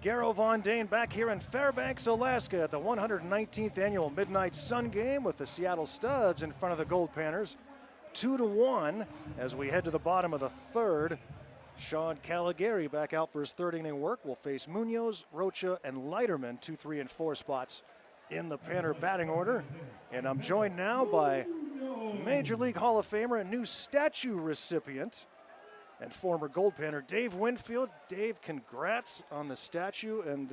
Gero von Dehn back here in Fairbanks, Alaska at the 119th annual Midnight Sun Game with the Seattle Studs in front of the Goldpanners. 2-1 as we head to the bottom of the third. Sean Caligari back out for his third inning work. Will face Munoz, Rocha, and Leiterman, 2, 3, and 4 spots in the Panner batting order. And I'm joined now by Major League Hall of Famer and new statue recipient and former Goldpanner, Dave Winfield. Dave, congrats on the statue, and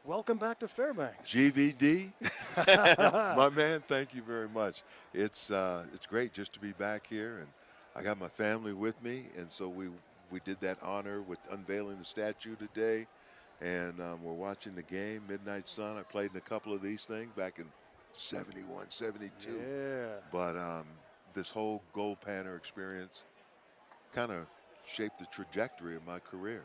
welcome back to Fairbanks. GVD, my man, thank you very much. It's great just to be back here, and I got my family with me, and so we did that honor with unveiling the statue today, and we're watching the game, Midnight Sun. I played in a couple of these things back in 71, 72. Yeah. But this whole Goldpanner experience kind of shaped the trajectory of my career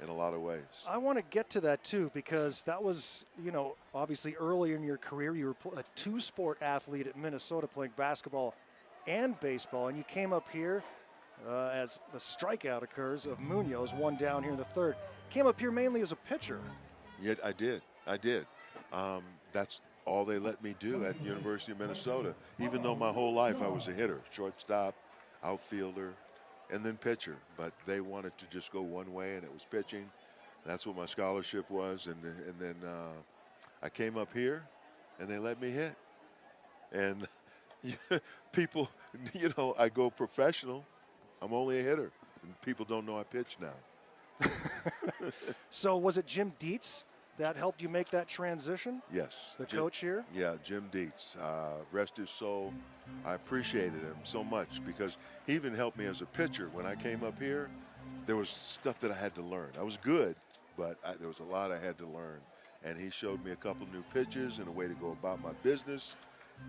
in a lot of ways. I want to get to that too, because that was, obviously early in your career, you were a two-sport athlete at Minnesota playing basketball and baseball, and you came up here as the strikeout occurs of Munoz, one down here in the third. Came up here mainly as a pitcher. Yeah, I did. That's all they let me do at University of Minnesota, even though my whole life I was a hitter, shortstop, outfielder, and then pitcher, but they wanted to just go one way, and it was pitching. That's what my scholarship was, and then I came up here, and they let me hit. And people, I go professional. I'm only a hitter, and people don't know I pitch now. So was it Jim Dietz that helped you make that transition? Yes. The coach here? Yeah, Jim Dietz. Rest his soul. I appreciated him so much because he even helped me as a pitcher. When I came up here, there was stuff that I had to learn. I was good, but there was a lot I had to learn. And he showed me a couple new pitches and a way to go about my business,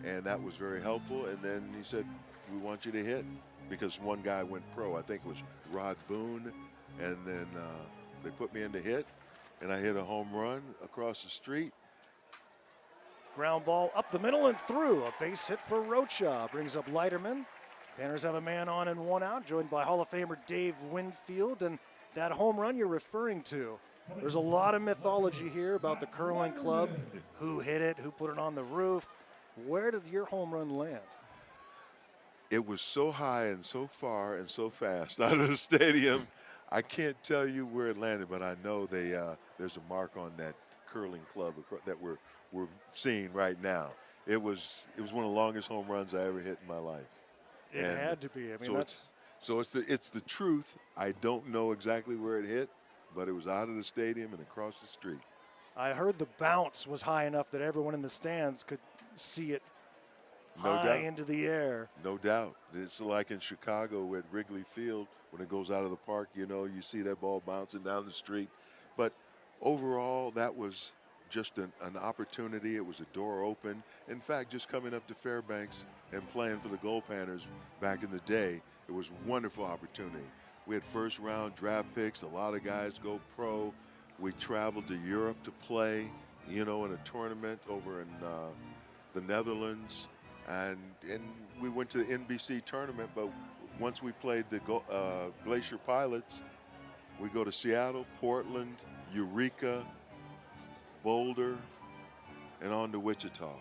and that was very helpful. And then he said, we want you to hit, because one guy went pro. I think it was Rod Boone, and then they put me in to hit. And I hit a home run across the street. Ground ball up the middle and through. A base hit for Rocha. Brings up Leiterman. Panners have a man on and one out, joined by Hall of Famer Dave Winfield. And that home run you're referring to, there's a lot of mythology here about the curling club. Who hit it, who put it on the roof. Where did your home run land? It was so high and so far and so fast out of the stadium. I can't tell you where it landed, but I know there's a mark on that curling club that we're seeing right now. It was one of the longest home runs I ever hit in my life. It had to be. I mean, it's the truth. I don't know exactly where it hit, but it was out of the stadium and across the street. I heard the bounce was high enough that everyone in the stands could see it into the air. No doubt. It's like in Chicago at Wrigley Field when it goes out of the park, you see that ball bouncing down the street. But overall, that was just an opportunity. It was a door open. In fact, just coming up to Fairbanks and playing for the Goldpanners back in the day, it was a wonderful opportunity. We had first-round draft picks. A lot of guys go pro. We traveled to Europe to play, in a tournament over in the Netherlands. And we went to the NBC tournament, but once we played the Glacier Pilots, we go to Seattle, Portland, Eureka, Boulder, and on to Wichita.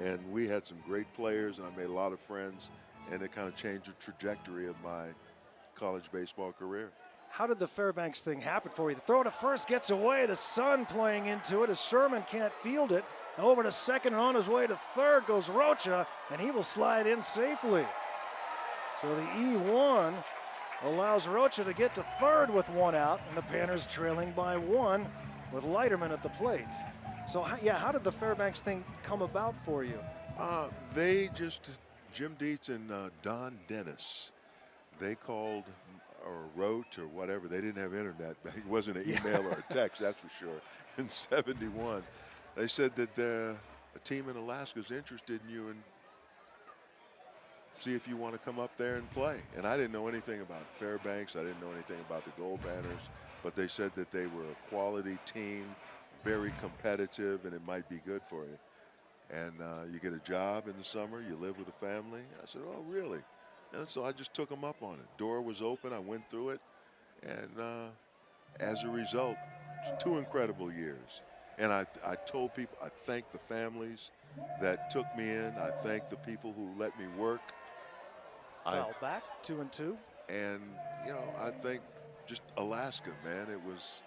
And we had some great players, and I made a lot of friends, and it kind of changed the trajectory of my college baseball career. How did the Fairbanks thing happen for you? The throw to first gets away, the Sun playing into it as Sherman can't field it. Over to second and on his way to third goes Rocha, and he will slide in safely. So the E1 allows Rocha to get to third with one out, and the Panners trailing by one with Leiterman at the plate. So, how did the Fairbanks thing come about for you? Jim Dietz and Don Dennis, they called or wrote or whatever. They didn't have internet. It wasn't an email or a text, that's for sure. In 71, they said that a team in Alaska is interested in you and see if you want to come up there and play. And I didn't know anything about Fairbanks. I didn't know anything about the Goldpanners, but they said that they were a quality team, very competitive, and it might be good for you. And you get a job in the summer, you live with a family. I said, oh, really? And so I just took them up on it. Door was open, I went through it, and as a result, 2 incredible years. And I told people, I thank the families that took me in. I thank the people who let me work. Foul back, 2-2. And, you know, I think just Alaska, man, it was,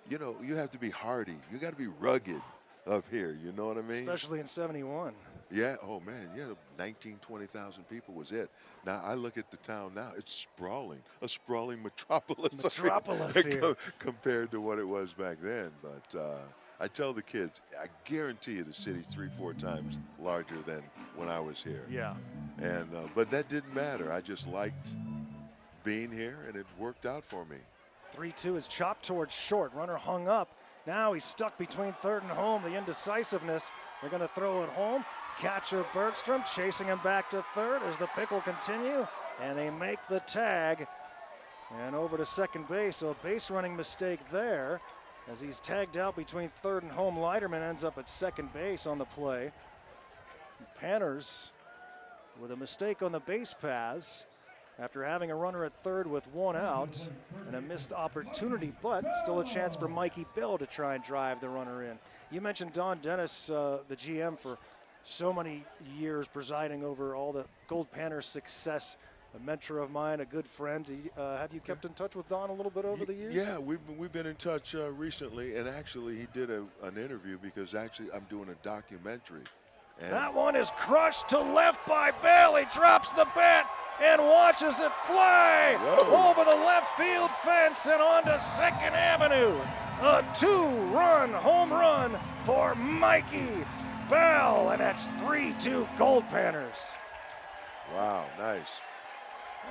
you know, you have to be hardy. You got to be rugged up here, you know what I mean? Especially in 71. Yeah, oh man, yeah, 19, 20,000 people was it. Now I look at the town now, it's sprawling, a sprawling metropolis. Metropolis here. Compared to what it was back then. But I tell the kids, I guarantee you the city's 3-4 times larger than when I was here. Yeah. And but that didn't matter. I just liked being here, and it worked out for me. 3-2 is chopped towards short. Runner hung up. Now he's stuck between third and home. The indecisiveness. They're going to throw it home. Catcher Bergstrom chasing him back to third as the pick will continue. And they make the tag. And over to second base. So a base running mistake there. As he's tagged out between third and home. Leiterman ends up at second base on the play. Panners with a mistake on the base paths after having a runner at third with 1 out and a missed opportunity, but still a chance for Mikey Bill to try and drive the runner in. You mentioned Don Dennis, the GM for so many years, presiding over all the Goldpanners success, a mentor of mine, a good friend. Have you kept in touch with Don a little bit over the years? Yeah, we've been in touch recently, and actually he did an interview because actually I'm doing a documentary. And that one is crushed to left by Bell. He drops the bat and watches it fly over the left field fence and onto Second Avenue. A 2-run home run for Mikey Bell, and that's 3-2 Goldpanners. Wow, nice.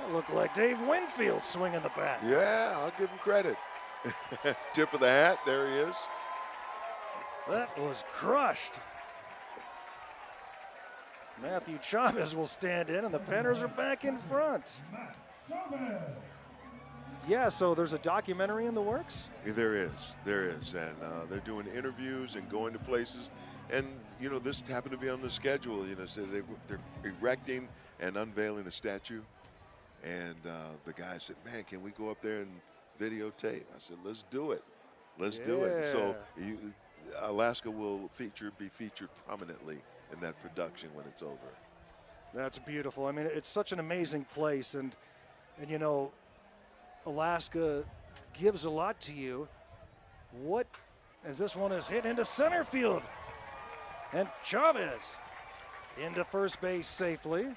That looked like Dave Winfield swinging the bat. Yeah, I'll give him credit. Tip of the hat, there he is. That was crushed. Matthew Chavez will stand in, and the Panners are back in front. Yeah, so there's a documentary in the works? There is, and they're doing interviews and going to places. And, you know, this happened to be on the schedule. You know, so they're erecting and unveiling a statue. And the guy said, man, can we go up there and videotape? I said, let's do it. Let's do it. So Alaska will be featured prominently in that production when it's over. That's beautiful. I mean, it's such an amazing place, and you know, Alaska gives a lot to you. What, as this one is hit into center field, and Chavez into first base safely.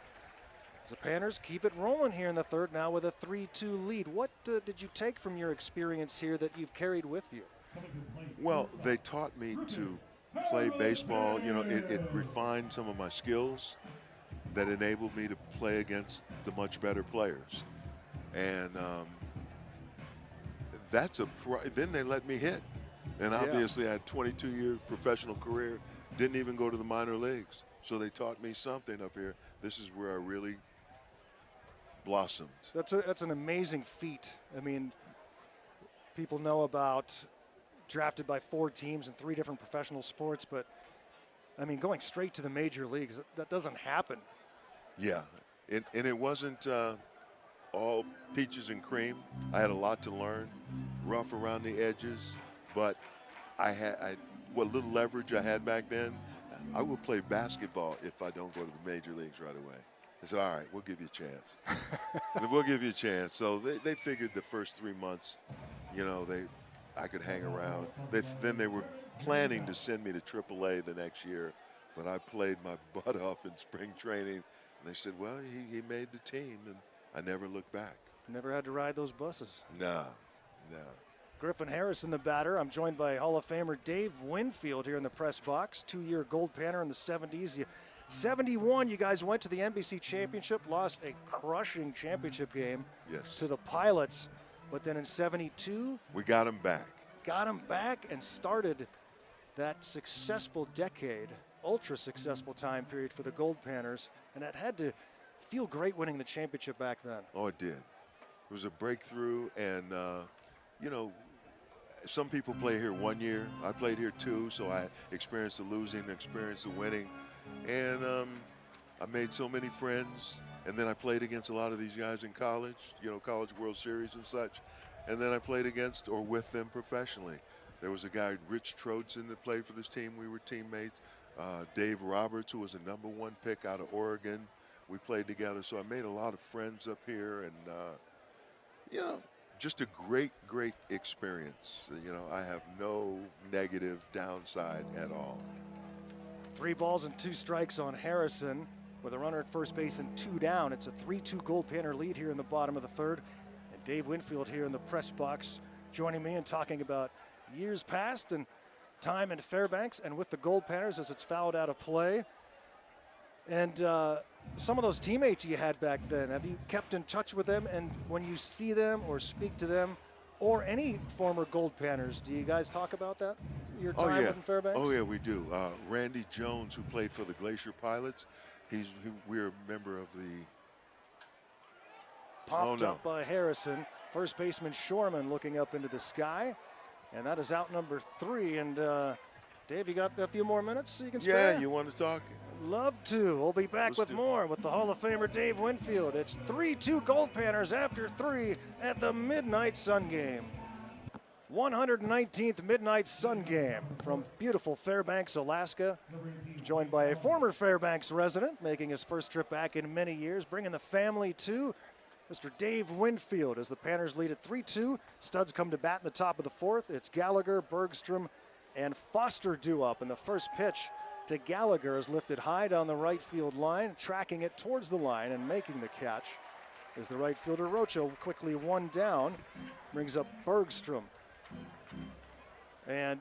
The Panners keep it rolling here in the third now with a 3-2 lead. What did you take from your experience here that you've carried with you? Well, they taught me to play baseball. You know, it refined some of my skills that enabled me to play against the much better players. And then they let me hit. And obviously I had a 22-year professional career, didn't even go to the minor leagues. So they taught me something up here. This is where I really blossomed. That's an amazing feat. I mean, people know about drafted by 4 teams in 3 different professional sports, but I mean, going straight to the major leagues, that doesn't happen. Yeah, and it wasn't all peaches and cream. I had a lot to learn, rough around the edges, but what little leverage I had back then, I would play basketball if I don't go to the major leagues right away. I said, all right, we'll give you a chance. We'll give you a chance. So they figured the first 3 months, you know, I could hang around. Then they were planning to send me to AAA the next year, but I played my butt off in spring training. And they said, well, he made the team, and I never looked back. Never had to ride those buses. No. Griffin Harrison, the batter. I'm joined by Hall of Famer Dave Winfield here in the press box. 2-year Goldpanner in the 70s. 71, you guys went to the NBC Championship, lost a crushing championship game to the Pilots. But then in 72, we got him back. Got him back and started that successful decade, ultra successful time period for the Goldpanners. And that had to feel great winning the championship back then. Oh, it did. It was a breakthrough, and you know, some people play here 1 year. I played here 2, so I experienced the losing, experienced the winning. And I made so many friends. And then I played against a lot of these guys in college, you know, College World Series and such. And then I played against or with them professionally. There was a guy, Rich Troutson, that played for this team. We were teammates. Dave Roberts, who was a #1 pick out of Oregon. We played together, so I made a lot of friends up here, and you know, just a great, great experience. You know, I have no negative downside at all. 3 balls and 2 strikes on Harrison with a runner at first base and 2 down. It's a 3-2 Goldpanner lead here in the bottom of the 3rd. And Dave Winfield here in the press box joining me and talking about years past and time in Fairbanks and with the Goldpanners as it's fouled out of play. And some of those teammates you had back then, have you kept in touch with them? And when you see them or speak to them or any former Goldpanners, do you guys talk about that, your time in Fairbanks? Oh, yeah, we do. Randy Jones, who played for the Glacier Pilots, we're a member of the... Popped up by Harrison. First baseman Shorman looking up into the sky. And that is out number 3. And Dave, you got a few more minutes so you can spare? Yeah, you want to talk? Love to. We'll be back with more with the Hall of Famer Dave Winfield. It's 3-2 Goldpanners after 3 at the Midnight Sun Game. 119th Midnight Sun Game from beautiful Fairbanks, Alaska. Joined by a former Fairbanks resident making his first trip back in many years, bringing the family too. Mr. Dave Winfield as the Panners lead at 3-2. Studs come to bat in the top of the 4th. It's Gallagher, Bergstrom, and Foster due up. And the first pitch to Gallagher is lifted high down the right field line, tracking it towards the line and making the catch is the right fielder Rocha. Quickly 1 down, brings up Bergstrom. And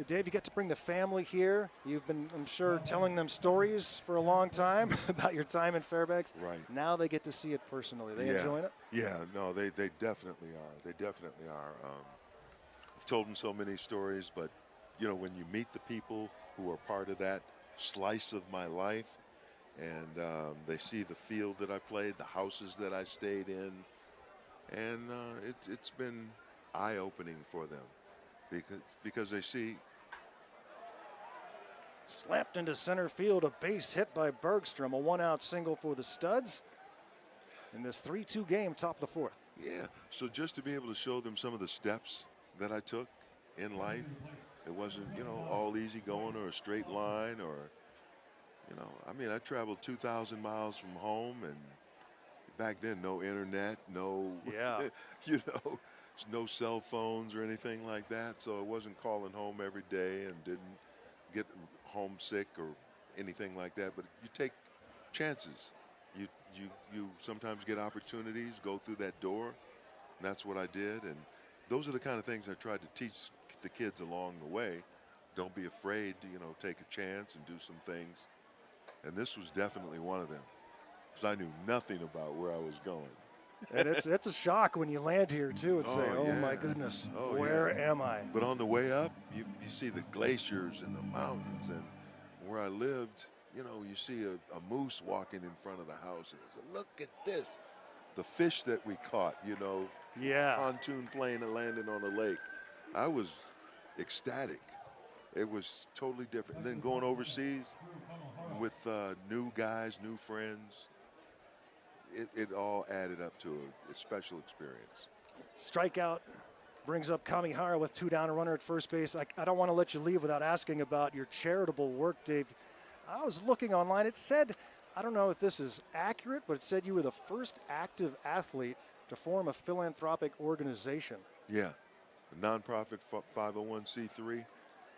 Dave, you get to bring the family here. You've been, I'm sure, telling them stories for a long time about your time in Fairbanks. Right. Now they get to see it personally. They enjoying it? Yeah, no, they definitely are. They definitely are. I've told them so many stories, but, you know, when you meet the people who are part of that slice of my life, and they see the field that I played, the houses that I stayed in, and it's been eye-opening for them because they see. Slapped into center field, a base hit by Bergstrom, a 1-out single for the Studs in this 3-2 game, top of the 4th. Yeah, so just to be able to show them some of the steps that I took in life, it wasn't, you know, all easy going or a straight line or, you know, I mean, I traveled 2,000 miles from home, and back then, no internet, no, you know, no cell phones or anything like that, so I wasn't calling home every day and didn't get homesick or anything like that, but you take chances. You sometimes get opportunities, go through that door, and that's what I did, and those are the kind of things I tried to teach the kids along the way. Don't be afraid to, you know, take a chance and do some things, and this was definitely one of them, because I knew nothing about where I was going. And it's a shock when you land here too and say, oh my goodness, where am I? But on the way up, you see the glaciers and the mountains, and where I lived, you know, you see a moose walking in front of the house, and I said, look at this. The fish that we caught, you know, pontoon plane and landing on a lake. I was ecstatic. It was totally different. And then going overseas with new guys, new friends, it all added up to a special experience. Strikeout brings up Kamihara with 2 down, a runner at first base. I don't want to let you leave without asking about your charitable work, Dave. I was looking online. It said, I don't know if this is accurate, but it said you were the first active athlete to form a philanthropic organization. Yeah, a nonprofit 501c3.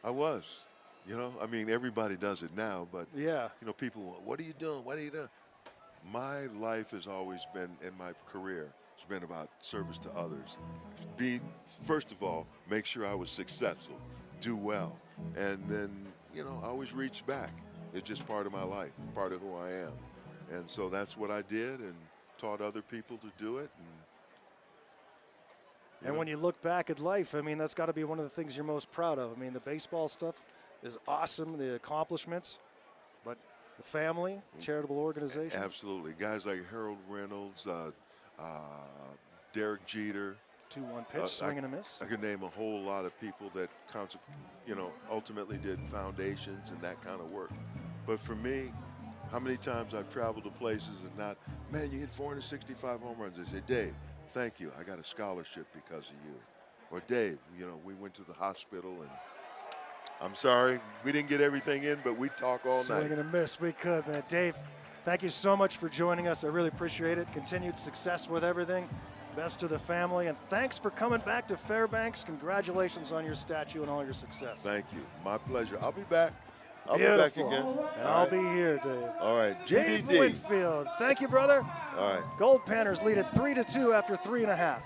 I was, you know, I mean, everybody does it now, but, you know, people, what are you doing? What are you doing? My life has always been, in my career, it's been about service to others. First of all, make sure I was successful, do well, and then, you know, I always reach back. It's just part of my life, part of who I am. And so that's what I did and taught other people to do it. And when you look back at life, I mean, that's got to be one of the things you're most proud of. I mean, the baseball stuff is awesome, the accomplishments, but the family, charitable organizations. Absolutely. Guys like Harold Reynolds, Derek Jeter. 2-1 pitch, swing and a miss. I could name a whole lot of people that, you know, ultimately did foundations and that kind of work. But for me, how many times I've traveled to places and not, man, you hit 465 home runs. They say, Dave, thank you. I got a scholarship because of you. or Dave, you know, we went to the hospital, and I'm sorry we didn't get everything in, but we talk all Swing night. and a miss, we could, man. Dave, thank you so much for joining us. I really appreciate it. Continued success with everything. Best to the family, and thanks for coming back to Fairbanks. Congratulations on your statue and all your success. Thank you. My pleasure. I'll be back. I'll Beautiful. be back again. And All I'll right. be here, Dave. All right. Dave GDD. Winfield. Thank you, brother. All right. Goldpanners lead it 3-2 after 3.5.